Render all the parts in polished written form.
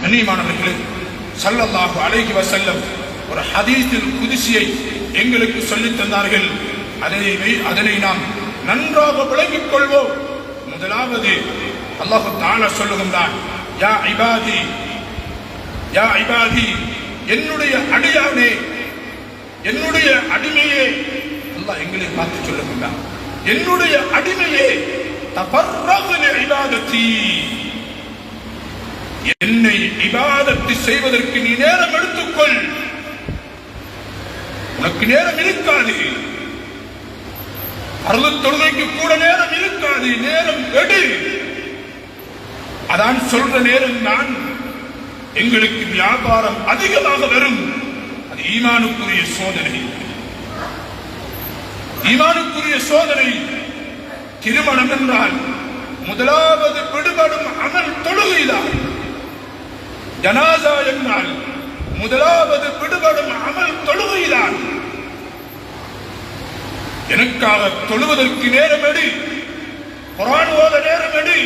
கண்ணியமானவர்களே, ஸல்லல்லாஹு அலைஹி வஸல்லம் ஒரு ஹதீஸில் குதுஸியை எங்களுக்கு சொல்லித் தந்தார்கள். அதனை நாம் நன்றாக விளங்கிக் கொள்வோம். முதலாவது அல்லாஹ் தஆலா சொல்லுகின்றான், யா இபாதி, யா இபாதி, என்னுடைய அடியானே, என்னுடைய அடிமையே. அல்லாஹ் எங்களை பார்த்து சொல்லுகின்றான், என்னுடைய அடிமையே, தஃபர்ரக் லிஇபாதத்தி, என்னை இபாதத்து செய்வதற்கு நீ நேரம் எடுத்துக்கொள். உனக்கு நேரம் இருக்காது, பர்து தொழுகைக்கு கூட நேரம் இருக்காது. நேரம் எடு. அதான் சொல்ற நேரம் தான் எங்களுக்கு வியாபாரம் அதிகமாக வரும். அது ஈமானுக்குரிய சோதனை, ஈமானுக்குரிய சோதனை. திருமணம் என்றால் முதலாவது விடுபடும் அமல் தொழுகைதான். ஜனாசா என்றால் முதலாவது விடுபடும் அமல் தொழுகைதான். எனக்காக தொழுவதற்கு நேரம் எடு, குர்ஆன் ஓத நேரம் எடு,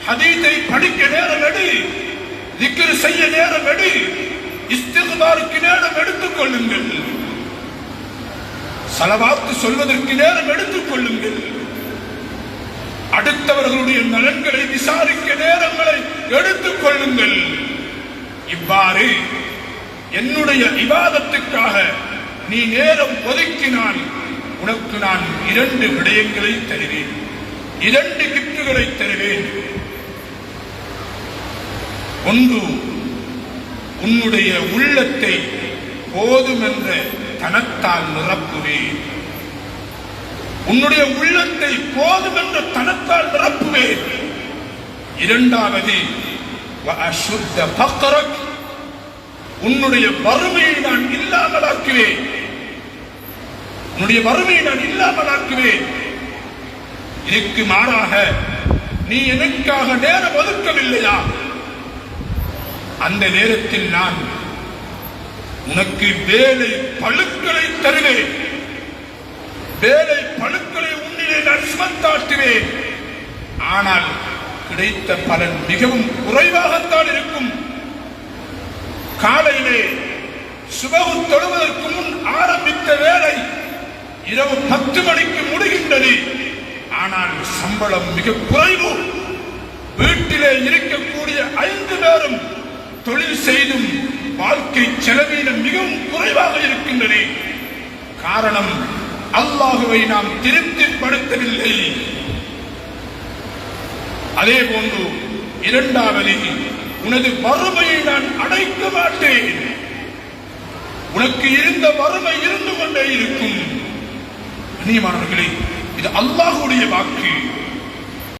ஹதீஸை படிக்க நேரம் எடு, திக்ர் செய்ய நேரம் எடு, இஸ்திக்பாருக்கு நேரம் எடுத்துக் கொள்ளுங்கள், ஸலவாத் சொல்வதற்கு நேரம் எடுத்துக் கொள்ளுங்கள், அடுத்தவர்களுடைய நலன்களை விசாரிக்க நேரங்களை எடுத்துக் கொள்ளுங்கள். இவ்வாறு என்னுடைய இபாதத்துக்காக நீ நேரம் ஒதுக்கினால் உனக்கு நான் 2 விடயங்களை தருவேன், 2 கிஃப்ட்களை தருவேன். ஒன்று, உன்னுடைய உள்ளத்தை போதுமென்ற தனத்தால் நிரப்புவேன். உன்னுடைய உள்ளத்தை போதுமென்ற தனத்தால் நிரப்புவேன். இரண்டாவது, வஅஷுத்த ஃபக்ரக், உன்னுடைய வறுமையை நான் இல்லாமலாக்குவேன். உன்னுடைய வறுமையை நான் இல்லாமலாக்குவேன். இதற்கு மாறாக நீ எனக்காக நேரம் ஒதுக்கவில்லையா, அந்த நேரத்தில் நான் உனக்கு வேலை பழுக்களை தருவேன். வேலை பழுக்களை உன்னிலே நான் சுமத்தாட்டுவேன். ஆனால் கிடைத்த பலன் மிகவும் குறைவாகத்தான் இருக்கும். காலையிலே சுபஹ் தொழுவதற்கு முன் ஆரம்பித்த வேலை இரவு 10 மணிக்கு முடிகின்றது. ஆனால் சம்பளம் மிக குறைவு. வீட்டிலே இருக்கக்கூடிய 5 பேரும் தொழில் செய்தும் வாழ்க்கை செலவீனம் மிகவும் குறைவாக இருக்கின்றது. காரணம், அல்லாஹுவை நாம் திருப்திப்படுத்தவில்லை. அதே போன்று இரண்டாவது, உனது வறுமையை நான் அடைக்க மாட்டேன். உனக்கு இருந்த வறுமை இருந்து கொண்டே இருக்கும். கண்ணியமானவர்களே, இது அல்லாஹ்வுடைய வாக்கு.